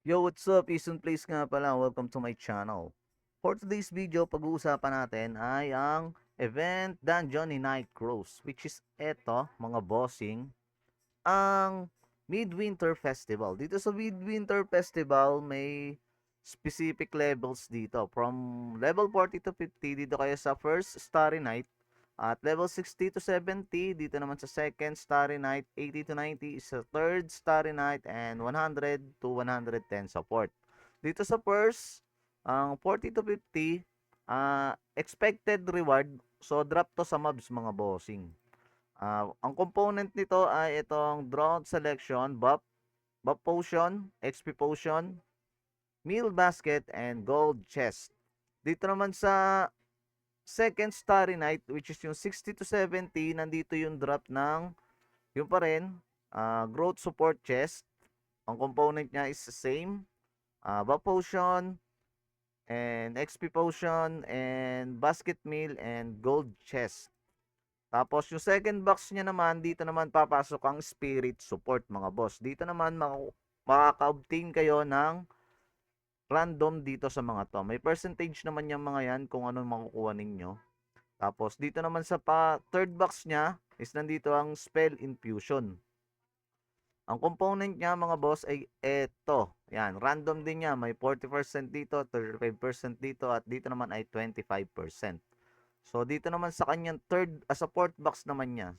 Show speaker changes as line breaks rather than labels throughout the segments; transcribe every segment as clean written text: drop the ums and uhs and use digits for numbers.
Yo, what's up? Ison Place nga pala. Welcome to my channel. For today's video, pag-uusapan natin ay ang event dungeon ni Night Crows, which is eto, mga bossing, ang Midwinter Festival. Dito sa Midwinter Festival, may specific levels dito. From level 40 to 50, dito kayo sa first Starry Night. At level 60 to 70, dito naman sa second Starry Night, 80 to 90 is sa third Starry Night, and 100 to 110 support. Dito sa first, ang 40 to 50, expected reward, so drop to sa mobs mga bossing. Ang component nito ay itong drawn selection, buff potion, XP potion, meal basket, and gold chest. Dito naman sa second Starry Night, which is yung 60 to 70, nandito yung drop ng, yung pa rin, growth support chest. Ang component niya is the same. Buff potion, and XP potion, and basket meal, and gold chest. Tapos yung second box niya naman, dito naman papasok ang spirit support mga boss. Dito naman makaka-obtain kayo ng random dito sa mga to. May percentage naman yung mga yan kung ano makukuha ninyo. Tapos dito naman sa third box niya is nandito ang spell infusion. Ang component niya mga boss ay eto. Yan, random din niya. May 40% dito, 35% dito, at dito naman ay 25%. So dito naman sa kanyang sa fourth box naman niya.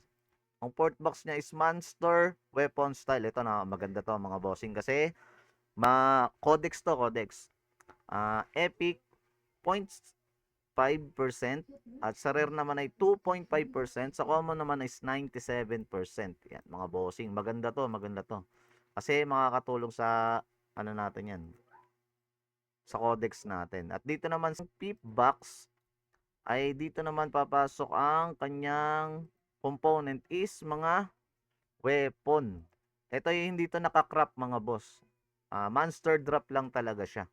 Ang fourth box niya is monster weapon style. Ito na maganda to mga bossing kasi codex to, codex. Epic points 5% at sa rare naman ay 2.5%, sa common naman is 97%. Yan, mga bossing, maganda to, maganda to. Kasi makakatulong sa ano natin yan, sa codex natin. At dito naman sa peep box ay dito naman papasok ang kanyang component is mga weapon. Ito yung hindi to nakakrap mga boss. Monster drop lang talaga siya.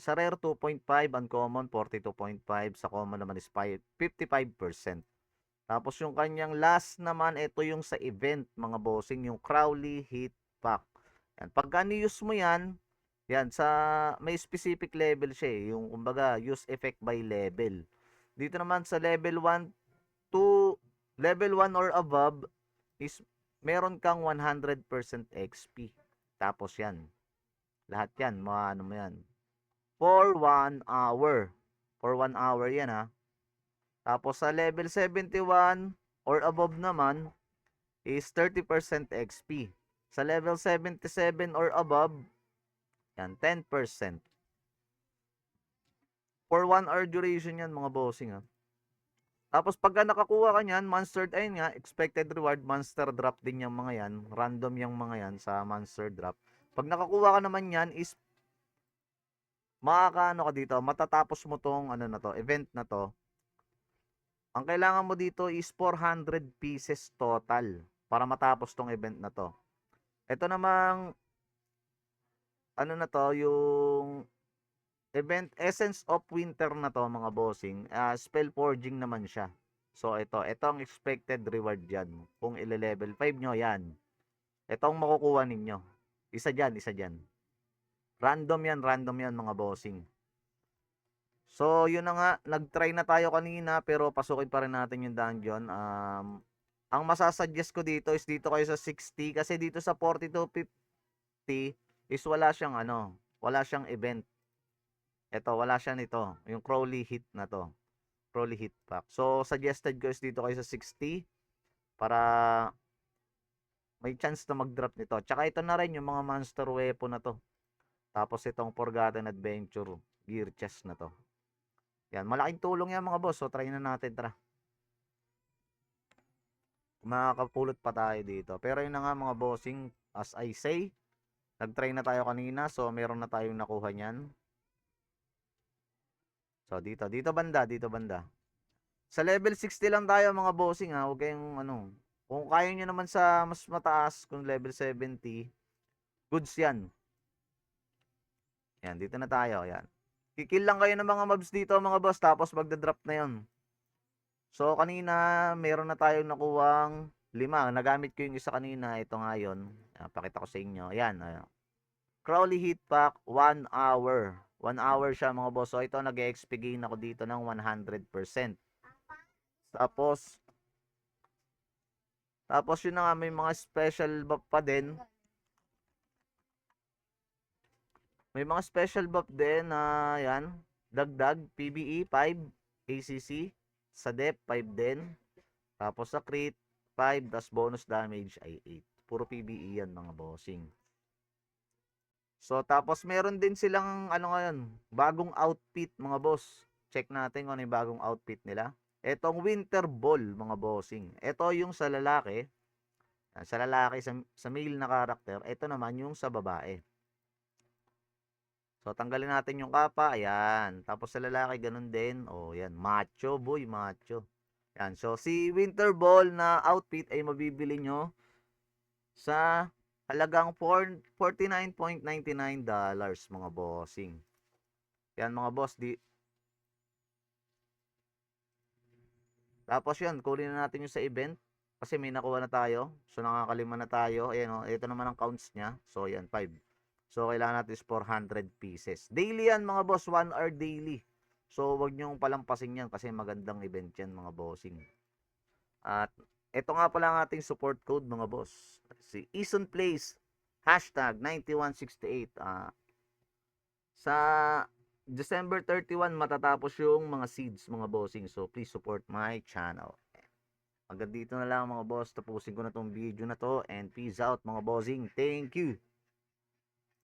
Sa rare 2.5, uncommon 42.5, sa common naman is 55%. Tapos yung kanyang last naman, ito yung sa event mga bossing, yung Crowley Heat Pack. Yan, pagka ni-use mo yan, yan sa may specific level siya eh, yung kumbaga use effect by level. Dito naman sa level 1 to level 1 or above is meron kang 100% XP. Tapos yan, lahat yan, mga ano mo yan, for 1 hour. For 1 hour yan ha. Tapos sa level 71 or above naman is 30% XP. Sa level 77 or above, yan, 10%. For 1 hour duration yan mga bossing ha. Tapos pagka nakakuha ka niyan, monster, ayun nga, expected reward, monster drop din yung mga yan. Random yung mga yan sa monster drop. Pag nakakuha ka naman yan is makakaano ka dito, matatapos mo tong ano na to, event na to. Ang kailangan mo dito is 400 pieces total para matapos tong event na to. Ito namang ano na to, yung event Essence of Winter na to mga bossing, spell forging naman siya. So ito ang expected reward diyan. Kung ile-level 5 nyo yan, ito ang makukuha ninyo. Isa diyan, isa diyan. Random yan mga bossing. So, yun na nga, nag-try na tayo kanina pero pasukin pa rin natin yung dungeon. Ang masasuggest ko dito is dito kayo sa 60 kasi dito sa 40 to 50 is wala siyang ano, wala siyang event. Ito, wala siya nito, yung Crowley hit na to. Crowley hit pack. So, suggested ko is dito kayo sa 60 para may chance na mag-drop nito. Tsaka ito na rin yung mga monster weapon na to. Tapos itong Forgotten Adventure gear chest na to. Yan, malaking tulong yan mga boss. So, try na natin, tara. Makakapulot pa tayo dito. Pero yun na nga mga bossing, as I say, nag-try na tayo kanina. So, meron na tayong nakuha niyan. So, dito banda. Sa level 60 lang tayo mga bossing ha. Huwag kayong ano. Kung kaya nyo naman sa mas mataas, kung level 70, goods yan. Yan, dito na tayo. Yan. Kikil lang kayo ng mga mobs dito mga boss. Tapos magda-drop na yun. So, kanina, meron na tayong nakuwang 5. Nagamit ko yung isa kanina. Ito nga yun. Pakita ko sa inyo. Ayan. Crowley Heat Pack, 1 hour. 1 hour siya mga boss. So ito, nag-XP gain ako dito ng 100%. Tapos, yun na nga, may mga special buff pa din. May mga special buff din na yan. Dagdag, PBE 5, ACC, sa depth 5 din. Tapos sa crit 5, tas bonus damage ay 8. Puro PBE yan mga bossing. So tapos meron din silang ano ngayon, bagong outfit mga boss. Check natin kung ano yung bagong outfit nila. Etong Winter Ball mga bossing. Ito yung sa lalaki. Sa lalaki, sa male na karakter. Ito naman yung sa babae. So, tanggalin natin yung kapa. Ayan. Tapos sa lalaki, ganun din. O, yan. Macho, boy. Macho. Yan. So, si Winter Ball na outfit ay mabibili nyo sa halagang $49.99 mga bossing. Yan mga boss. Tapos yan, kunin na natin yung sa event. Kasi may nakuha na tayo. So, nakakalima na tayo. Ayan o. Ito naman ang counts niya. So, yan. 5. So, kailangan natin is 400 pieces. Daily yan mga boss. 1 hour daily. So, wag nyong palampasin yan kasi magandang event yan mga bossing. At, ito nga pala ang ating support code mga boss. Si Eason Place. Hashtag 9168. Sa December 31 matatapos yung mga seeds mga bossing. So, please support my channel. Hanggang dito na lang mga boss. Tapusin ko na tong video na to. And peace out mga bossing. Thank you.